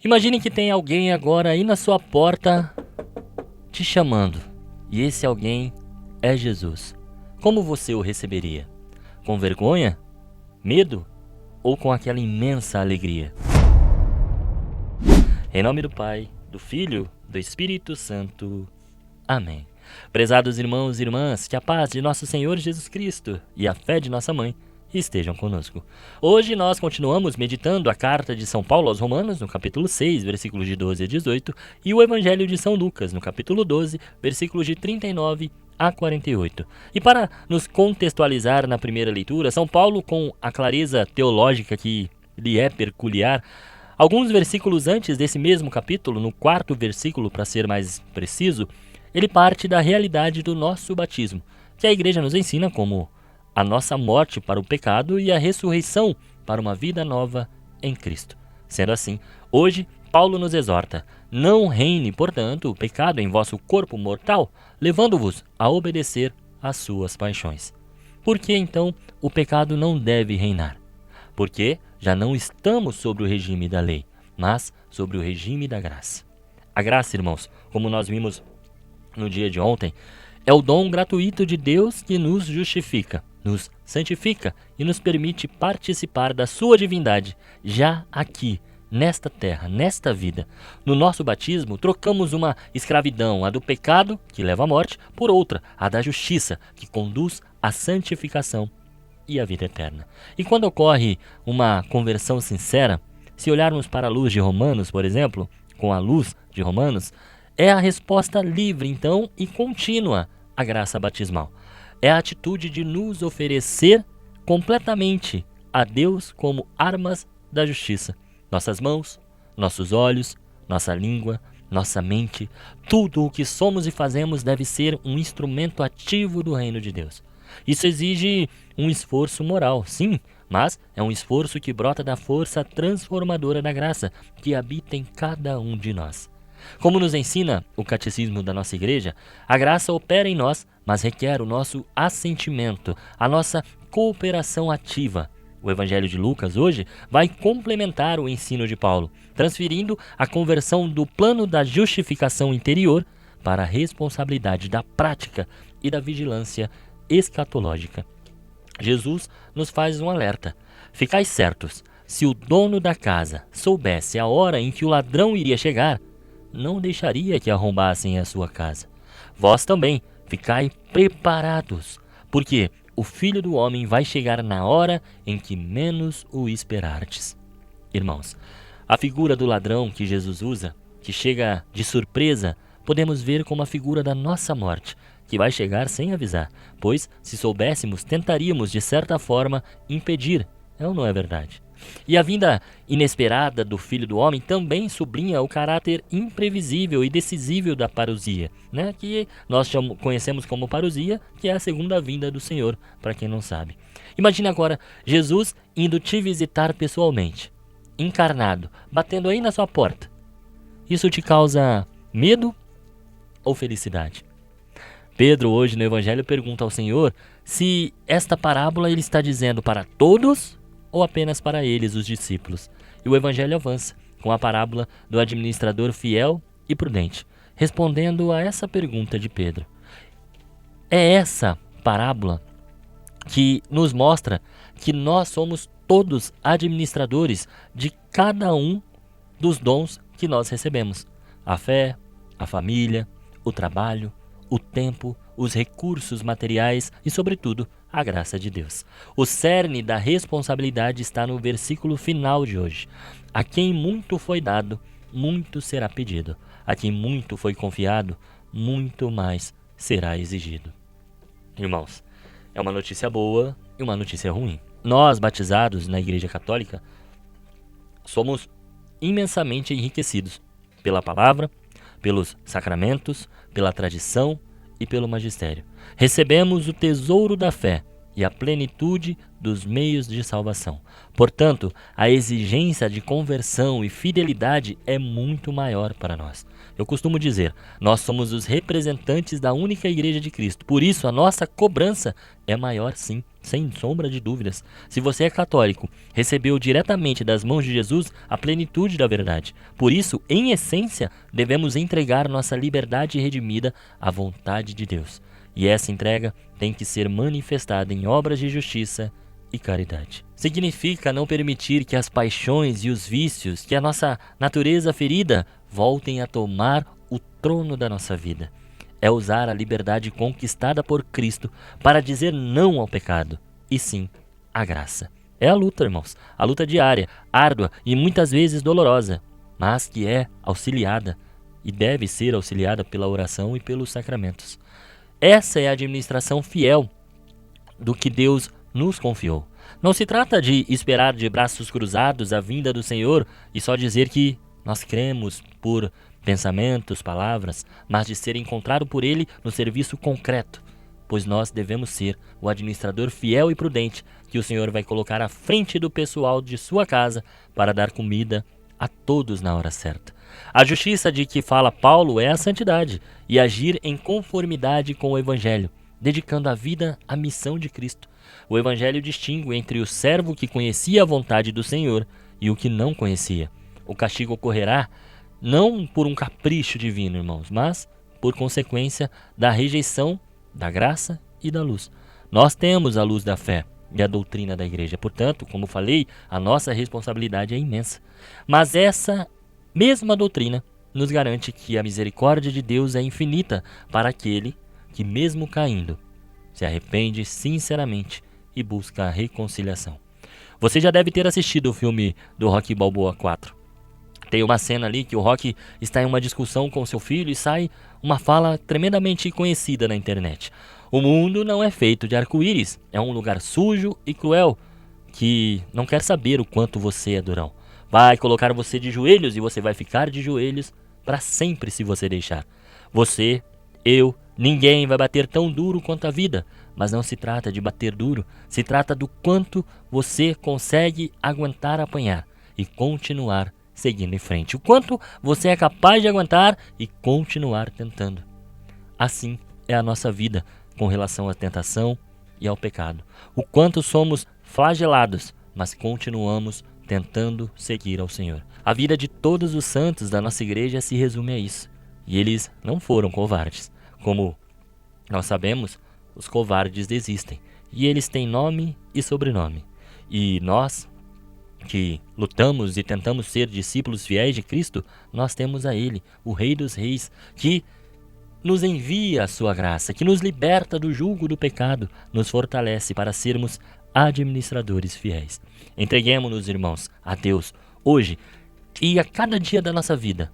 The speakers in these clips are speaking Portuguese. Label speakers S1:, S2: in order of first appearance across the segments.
S1: Imagine que tem alguém agora aí na sua porta te chamando, e esse alguém é Jesus. Como você o receberia? Com vergonha? Medo? Ou com aquela imensa alegria? Em nome do Pai, do Filho, do Espírito Santo. Amém. Prezados irmãos e irmãs, que a paz de nosso Senhor Jesus Cristo e a fé de nossa mãe estejam conosco. Hoje nós continuamos meditando a carta de São Paulo aos Romanos, no capítulo 6, versículos de 12 a 18, e o Evangelho de São Lucas, no capítulo 12, versículos de 39 a 48. E para nos contextualizar na primeira leitura, São Paulo, com a clareza teológica que lhe é peculiar, alguns versículos antes desse mesmo capítulo, no quarto versículo para ser mais preciso, ele parte da realidade do nosso batismo, que a igreja nos ensina como a nossa morte para o pecado e a ressurreição para uma vida nova em Cristo. Sendo assim, hoje Paulo nos exorta: não reine, portanto, o pecado em vosso corpo mortal, levando-vos a obedecer às suas paixões. Por que então o pecado não deve reinar? Porque já não estamos sobre o regime da lei, mas sobre o regime da graça. A graça, irmãos, como nós vimos no dia de ontem, é o dom gratuito de Deus que nos justifica, nos santifica e nos permite participar da sua divindade, já aqui, nesta terra, nesta vida. No nosso batismo, trocamos uma escravidão, a do pecado, que leva à morte, por outra, a da justiça, que conduz à santificação e à vida eterna. E quando ocorre uma conversão sincera, se olharmos para a luz de Romanos, por exemplo, com a luz de Romanos, é a resposta livre, então, e contínua à graça batismal. É a atitude de nos oferecer completamente a Deus como armas da justiça. Nossas mãos, nossos olhos, nossa língua, nossa mente, tudo o que somos e fazemos deve ser um instrumento ativo do reino de Deus. Isso exige um esforço moral, sim, mas é um esforço que brota da força transformadora da graça que habita em cada um de nós. Como nos ensina o catecismo da nossa igreja, a graça opera em nós, mas requer o nosso assentimento, a nossa cooperação ativa. O Evangelho de Lucas hoje vai complementar o ensino de Paulo, transferindo a conversão do plano da justificação interior para a responsabilidade da prática e da vigilância escatológica. Jesus nos faz um alerta: ficai certos, se o dono da casa soubesse a hora em que o ladrão iria chegar, não deixaria que arrombassem a sua casa. Vós também ficai preparados, porque o Filho do Homem vai chegar na hora em que menos o esperardes. Irmãos, a figura do ladrão que Jesus usa, que chega de surpresa, podemos ver como a figura da nossa morte, que vai chegar sem avisar, pois, se soubéssemos, tentaríamos, de certa forma, impedir. É ou não é verdade? E a vinda inesperada do Filho do Homem também sublinha o caráter imprevisível e decisivo da parousia, que nós conhecemos como parousia, que é a segunda vinda do Senhor, para quem não sabe. Imagine agora Jesus indo te visitar pessoalmente, encarnado, batendo aí na sua porta. Isso te causa medo ou felicidade? Pedro, hoje no Evangelho, pergunta ao Senhor se esta parábola ele está dizendo para todos ou apenas para eles, os discípulos. E o Evangelho avança com a parábola do administrador fiel e prudente, respondendo a essa pergunta de Pedro. É essa parábola que nos mostra que nós somos todos administradores de cada um dos dons que nós recebemos: a fé, a família, o trabalho, o tempo, os recursos materiais e, sobretudo, a graça de Deus. O cerne da responsabilidade está no versículo final de hoje. A quem muito foi dado, muito será pedido. A quem muito foi confiado, muito mais será exigido. Irmãos, é uma notícia boa e uma notícia ruim. Nós, batizados na Igreja Católica, somos imensamente enriquecidos pela palavra, pelos sacramentos, pela tradição e pelo magistério. Recebemos o tesouro da fé, e a plenitude dos meios de salvação. Portanto, a exigência de conversão e fidelidade é muito maior para nós. Eu costumo dizer, nós somos os representantes da única Igreja de Cristo. Por isso, a nossa cobrança é maior sim, sem sombra de dúvidas. Se você é católico, recebeu diretamente das mãos de Jesus a plenitude da verdade. Por isso, em essência, devemos entregar nossa liberdade redimida à vontade de Deus. E essa entrega tem que ser manifestada em obras de justiça e caridade. Significa não permitir que as paixões e os vícios, que a nossa natureza ferida, voltem a tomar o trono da nossa vida. É usar a liberdade conquistada por Cristo para dizer não ao pecado, e sim à graça. É a luta, irmãos, a luta diária, árdua e muitas vezes dolorosa, mas que é auxiliada e deve ser auxiliada pela oração e pelos sacramentos. Essa é a administração fiel do que Deus nos confiou. Não se trata de esperar de braços cruzados a vinda do Senhor e só dizer que nós cremos por pensamentos, palavras, mas de ser encontrado por Ele no serviço concreto, pois nós devemos ser o administrador fiel e prudente que o Senhor vai colocar à frente do pessoal de sua casa para dar comida a todos na hora certa. A justiça de que fala Paulo é a santidade e agir em conformidade com o Evangelho, dedicando a vida à missão de Cristo. O Evangelho distingue entre o servo que conhecia a vontade do Senhor e o que não conhecia. O castigo ocorrerá não por um capricho divino, irmãos, mas por consequência da rejeição da graça e da luz. Nós temos a luz da fé e a doutrina da igreja. Portanto, como falei, a nossa responsabilidade é imensa. Mas essa mesma doutrina nos garante que a misericórdia de Deus é infinita para aquele que, mesmo caindo, se arrepende sinceramente e busca a reconciliação. Você já deve ter assistido o filme do Rocky Balboa 4. Tem uma cena ali que o Rocky está em uma discussão com seu filho e sai uma fala tremendamente conhecida na internet. O mundo não é feito de arco-íris, é um lugar sujo e cruel que não quer saber o quanto você é durão. Vai colocar você de joelhos e você vai ficar de joelhos para sempre se você deixar. Você, eu, ninguém vai bater tão duro quanto a vida, mas não se trata de bater duro, se trata do quanto você consegue aguentar apanhar e continuar seguindo em frente. O quanto você é capaz de aguentar e continuar tentando. Assim é a nossa vida com relação à tentação e ao pecado. O quanto somos flagelados, mas continuamos tentando seguir ao Senhor. A vida de todos os santos da nossa igreja se resume a isso. E eles não foram covardes. Como nós sabemos, os covardes desistem. E eles têm nome e sobrenome. E nós, que lutamos e tentamos ser discípulos fiéis de Cristo, nós temos a Ele, o Rei dos Reis, que nos envia a sua graça, que nos liberta do jugo do pecado, nos fortalece para sermos administradores fiéis. Entreguemo-nos, irmãos, a Deus, hoje e a cada dia da nossa vida,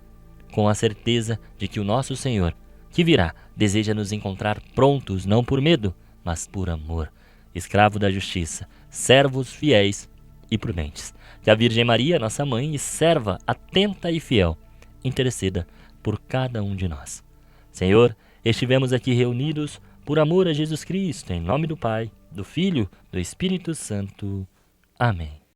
S1: com a certeza de que o nosso Senhor, que virá, deseja nos encontrar prontos, não por medo, mas por amor. Escravo da justiça, servos fiéis e prudentes. Que a Virgem Maria, nossa mãe e serva atenta e fiel, interceda por cada um de nós. Senhor, estivemos aqui reunidos por amor a Jesus Cristo, em nome do Pai, do Filho, do Espírito Santo. Amém.